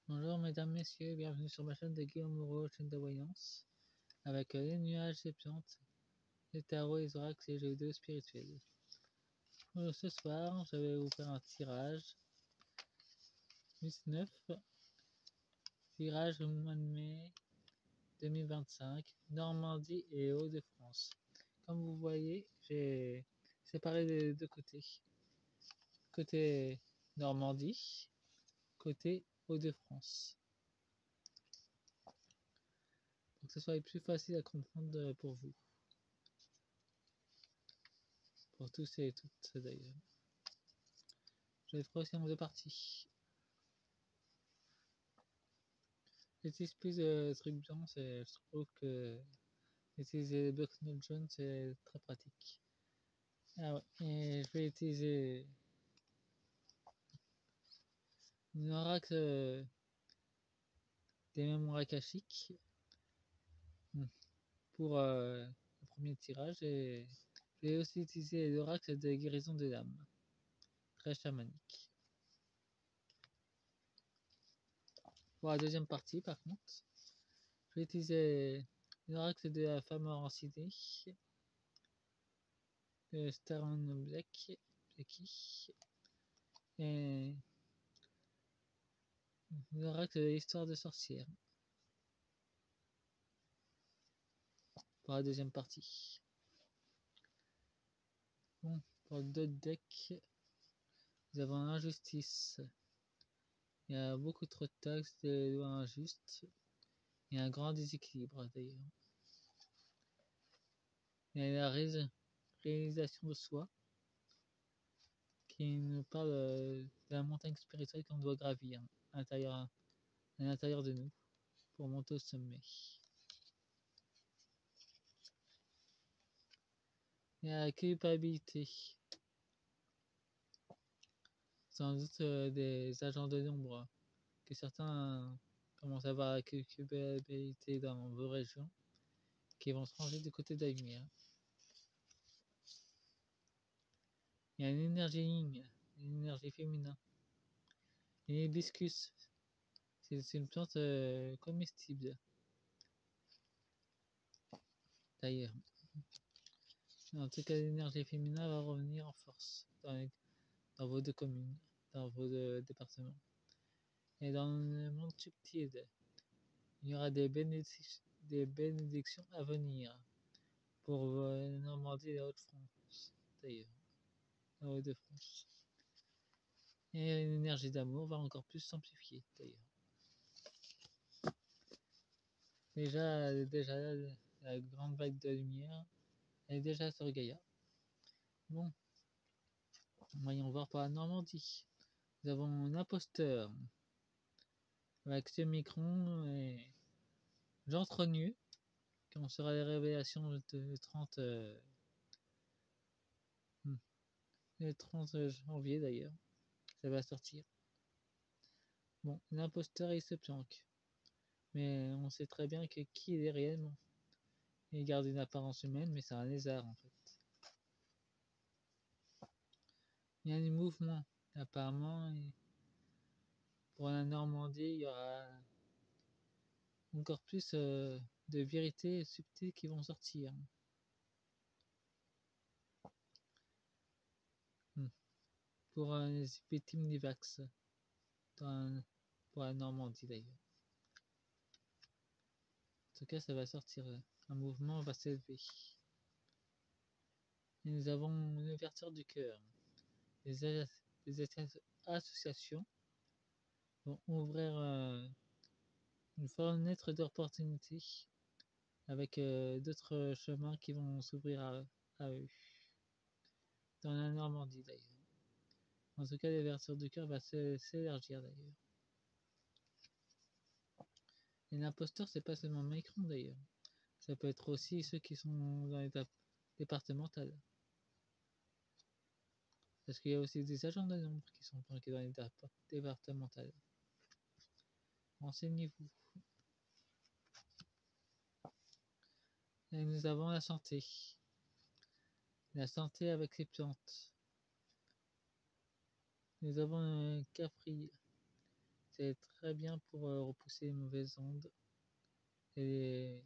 Bonjour mesdames, messieurs, bienvenue sur ma chaîne de Guillaume Moreau, chaîne de voyance, avec les nuages, les plantes, les tarots, les oracles et les jeux vidéo spirituels. Ce soir, je vais vous faire un tirage 19, tirage au mois de mai 2025, Normandie et Hauts-de-France. Comme vous voyez, j'ai séparé les deux côtés. Côté Normandie, côté Hauts-de-France. Pour que ce soit plus facile à comprendre pour vous. Pour tous et toutes d'ailleurs. Je vais faire aussi en deux parties. J'utilise plus de trucs blancs, je trouve que utiliser les blocs-notes jaunes c'est très pratique. Ah ouais, et je vais utiliser une oracle des mémoires akashiques pour le premier tirage, et je vais aussi utiliser l'oracle de guérison de l'âme, très chamanique. Pour la deuxième partie, par contre, je vais utiliser l'oracle de la femme enracinée, de Staron Blackie, et l'oracle de l'histoire de sorcière. Pour la deuxième partie. Bon, pour le deux deck, nous avons l'injustice. Il y a beaucoup trop de taxes, des lois injustes. Il y a un grand déséquilibre d'ailleurs. Il y a la réalisation de soi qui nous parle de la montagne spirituelle qu'on doit gravir à l'intérieur de nous pour monter au sommet. Il y a la culpabilité. Sans doute des agents de l'ombre que certains commencent à avoir la culpabilité dans vos régions qui vont se ranger du côté de la lumière. Il y a une énergie yin, une énergie féminin. L'hibiscus, c'est une plante comestible. D'ailleurs, en tout cas, l'énergie féminin va revenir en force dans vos deux communes, dans vos deux départements. Et dans le monde subtil, il y aura des bénédictions à venir pour Normandie et la Haute-France, d'ailleurs, la Haute-de-France. Et l'énergie d'amour va encore plus s'amplifier, d'ailleurs. Déjà, la grande vague de lumière est déjà sur Gaïa. Bon, voyons voir pour la Normandie. Nous avons un imposteur avec ce Micron et Jean Trogneux, quand sera les révélations de 30, le 30 janvier d'ailleurs. Ça va sortir. Bon, l'imposteur il se planque. Mais on sait très bien que qui il est réellement. Il garde une apparence humaine, mais c'est un lézard en fait. Il y a des mouvements, apparemment. Et pour la Normandie, il y aura encore plus de vérités subtiles qui vont sortir. Pour les victimes du Vax, pour la Normandie d'ailleurs. En tout cas, ça va sortir. Un mouvement va s'élever. Et nous avons une ouverture du cœur. Les associations vont ouvrir une fenêtre d'opportunité avec d'autres chemins qui vont s'ouvrir à eux. Dans la Normandie d'ailleurs. En tout cas, l'ouverture du cœur va s'élargir d'ailleurs. Et l'imposteur, c'est pas seulement Macron d'ailleurs. Ça peut être aussi ceux qui sont dans l'étape départementale. Parce qu'il y a aussi des agents de l'ombre qui sont planqués dans l'étape départementale. Renseignez-vous. Et nous avons la santé. La santé avec les plantes. Nous avons un Capri. C'est très bien pour repousser les mauvaises ondes et,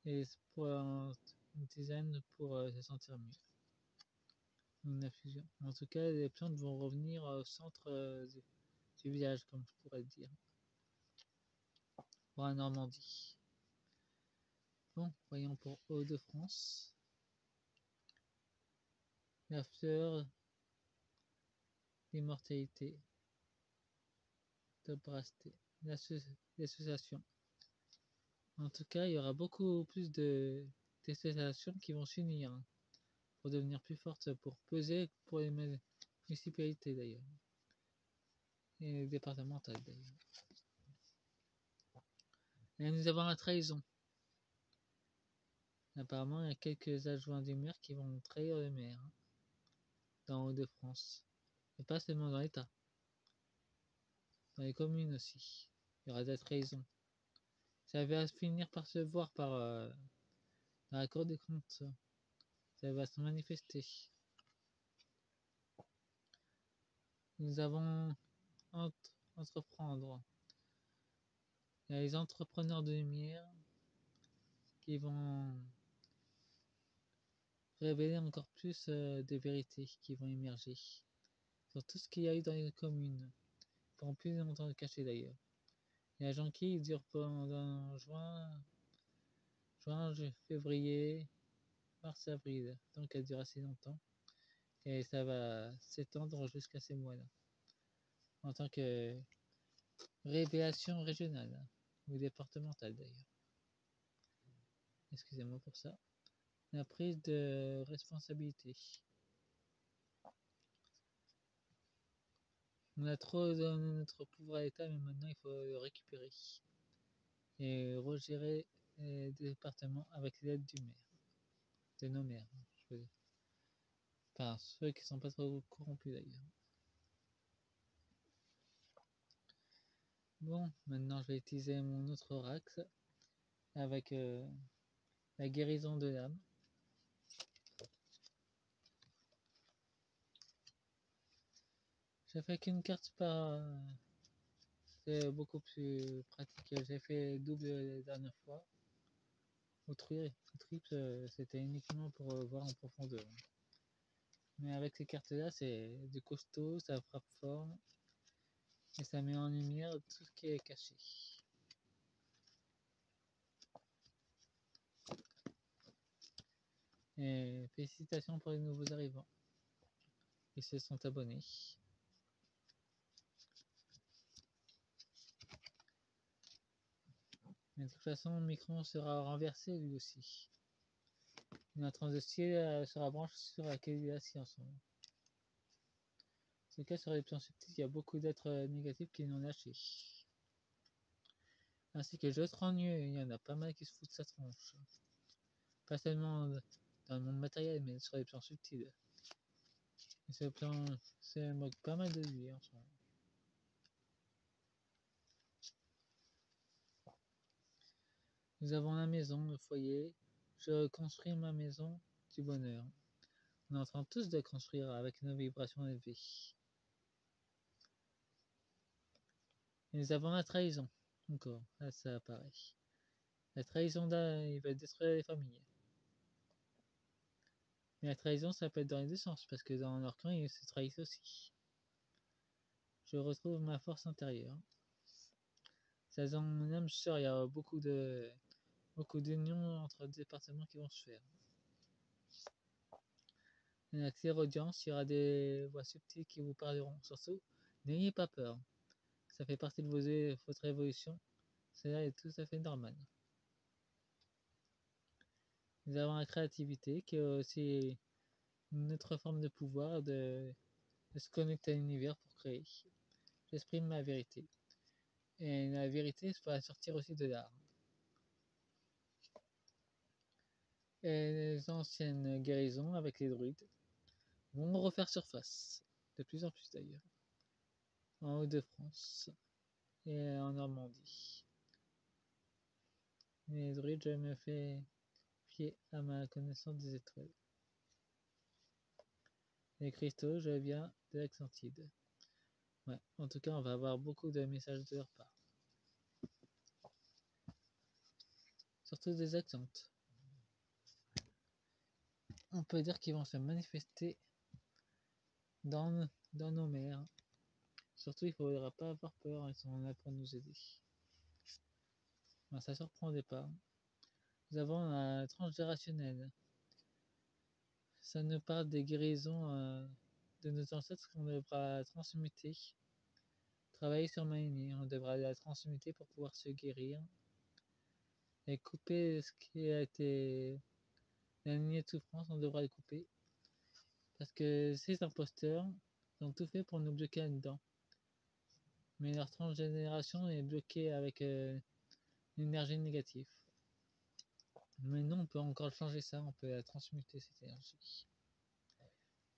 et pour une tisane pour se sentir mieux. Une infusion. En tout cas, les plantes vont revenir au centre du village, comme je pourrais dire, pour la Normandie. Bon, voyons pour Hauts-de-France. La fleur d'immortalité de Brasté. L'association. En tout cas, il y aura beaucoup plus d'associations qui vont s'unir pour devenir plus fortes, pour peser pour les municipalités d'ailleurs, et départementales d'ailleurs. Et nous avons la trahison. Apparemment, il y a quelques adjoints du maire qui vont trahir le maire dans Hauts-de-France. Et pas seulement dans l'État. Dans les communes aussi. Il y aura de la trahison. Ça va finir par se voir dans la Cour des comptes. Ça va se manifester. Nous avons entreprendre. Il y a les entrepreneurs de lumière qui vont révéler encore plus de vérités qui vont émerger sur tout ce qu'il y a eu dans les communes, pendant plus longtemps le cacher d'ailleurs. Et la jonquille dure pendant juin, février, mars, avril, donc elle dure assez longtemps et ça va s'étendre jusqu'à ces mois-là en tant que révélation régionale ou départementale d'ailleurs. Excusez-moi pour ça. La prise de responsabilité. On a trop donné notre pouvoir à l'État, mais maintenant il faut le récupérer et regérer les départements avec l'aide du maire, de nos maires, je veux dire. Enfin, ceux qui sont pas trop corrompus d'ailleurs. Bon, maintenant je vais utiliser mon autre oracle avec la guérison de l'âme. J'ai fait qu'une carte par... c'est beaucoup plus pratique. J'ai fait double la dernière fois. Au triple, c'était uniquement pour voir en profondeur. Mais avec ces cartes-là, c'est du costaud, ça frappe fort. Et ça met en lumière tout ce qui est caché. Et félicitations pour les nouveaux arrivants. Ils se sont abonnés. Mais de toute façon, le micro sera renversé lui aussi. La transdossier sera branchée sur laquelle il est assis en ce moment. En tout cas, sur les plans subtils, il y a beaucoup d'êtres négatifs qui l'ont lâché. Ainsi que d'autres ennuyeux, il y en a pas mal qui se foutent de sa tronche. Pas seulement dans le monde matériel, mais sur les plans subtils. Et sur le plan, c'est moque pas mal de lui en ce moment. Nous avons la maison, le foyer. Je construis ma maison du bonheur. On est en train tous de construire avec nos vibrations élevées. Et nous avons la trahison. Encore, là ça apparaît. La trahison il va détruire les familles. Mais la trahison, ça peut être dans les deux sens, parce que dans leur camp, ils se trahissent aussi. Je retrouve ma force intérieure. Ça dans mon âme sœur, il y a beaucoup d'unions entre départements qui vont se faire. Et la clairaudience, il y aura des voix subtiles qui vous parleront. Surtout, n'ayez pas peur. Ça fait partie de votre évolution. Cela est tout à fait normal. Nous avons la créativité qui est aussi une autre forme de pouvoir de se connecter à l'univers pour créer. J'exprime ma vérité. Et la vérité va sortir aussi de l'art. Et les anciennes guérisons avec les druides vont refaire surface. De plus en plus d'ailleurs. En Hauts-de-France et en Normandie. Les druides, je me fais fier à ma connaissance des étoiles. Les cristaux, je viens de l'Atlantide. Ouais, en tout cas, on va avoir beaucoup de messages de leur part. Surtout des attentes. On peut dire qu'ils vont se manifester dans nos mers. Surtout, il ne faudra pas avoir peur, ils sont là pour nous aider. Ben, ça surprendait pas. Nous avons la transgénérationnelle. Ça nous parle des guérisons de nos ancêtres qu'on devra transmuter. Travailler sur ma lignée, on devra la transmuter pour pouvoir se guérir. Et couper ce qui a été la lignée de souffrance, on devra le couper. Parce que ces imposteurs ont tout fait pour nous bloquer là-dedans. Mais leur transgénération est bloquée avec une énergie négative. Mais nous, on peut encore changer ça, on peut la transmuter cette énergie.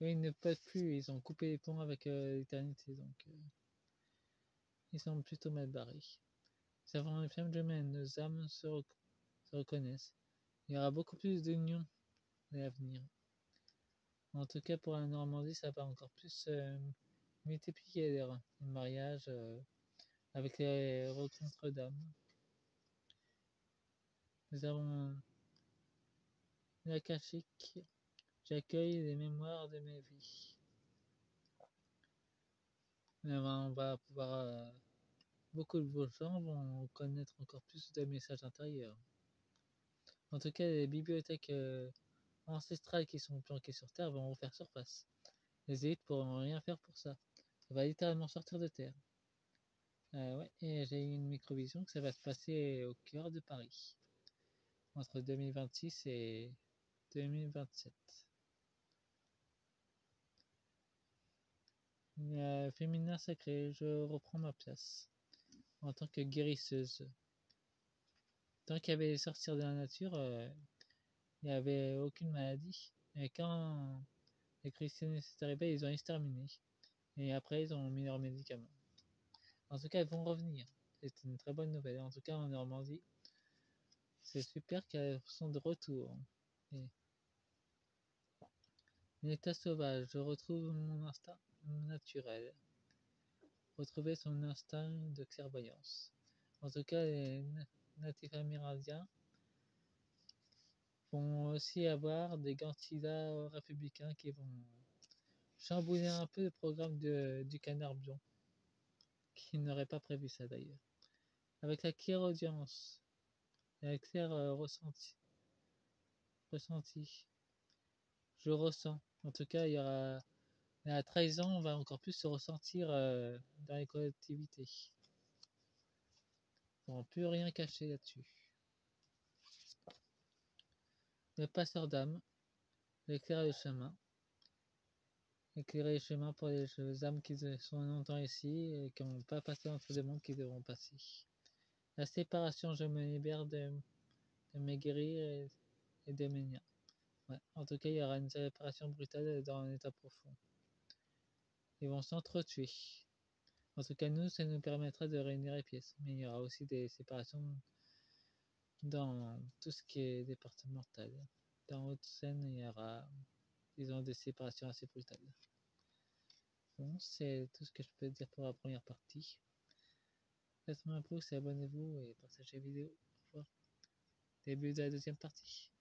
Eux, ils ne peuvent plus, ils ont coupé les ponts avec l'éternité, donc ils sont plutôt mal barrés. Nous avons les flammes jumelles, nos âmes se reconnaissent. Il y aura beaucoup plus d'union à l'avenir. En tout cas, pour la Normandie, ça va encore plus multiplier les mariages avec les rencontres d'âmes. Nous avons l'akashique. J'accueille les mémoires de mes vies. On va pouvoir. Beaucoup de vos gens vont connaître encore plus de messages intérieurs. En tout cas, les bibliothèques ancestrales qui sont planquées sur Terre vont faire surface. Les élites pourront rien faire pour ça. Ça va littéralement sortir de Terre. Ouais, et j'ai eu une microvision que ça va se passer au cœur de Paris. Entre 2026 et 2027. Féminin sacré, je reprends ma place en tant que guérisseuse. Tant qu'il y avait sortir de la nature, il n'y avait aucune maladie. Et quand les christianistes sont arrivés, ils ont exterminé. Et après, ils ont mis leurs médicaments. En tout cas, ils vont revenir. C'est une très bonne nouvelle. En tout cas, en Normandie, c'est super qu'elles sont de retour. Et l'état sauvage, je retrouve mon instinct naturel. Retrouver son instinct de clairvoyance. En tout cas, les natifs amérindiens vont aussi avoir des candidats républicains qui vont chambouler un peu le programme du canard blanc, qui n'aurait pas prévu ça d'ailleurs. Avec la clairaudience, la claire ressenti, je ressens. En tout cas, il y aura la trahison va encore plus se ressentir dans les collectivités. Ils n'auront plus rien cacher là-dessus. Le passeur d'âme, éclairer le chemin. Éclairer le chemin pour les âmes qui sont longtemps ici et qui n'ont pas passé entre des mondes qui devront passer. La séparation, je me libère de mes guéris et de mes liens. Ouais. En tout cas, il y aura une séparation brutale dans un état profond. Ils vont s'entretuer. En tout cas, nous, ça nous permettra de réunir les pièces. Mais il y aura aussi des séparations dans tout ce qui est départemental. Dans Haute-Seine, il y aura, disons, des séparations assez brutales. Bon, c'est tout ce que je peux dire pour la première partie. Faites-moi un pouce et abonnez-vous et partagez la vidéo. Au revoir. Début de la deuxième partie.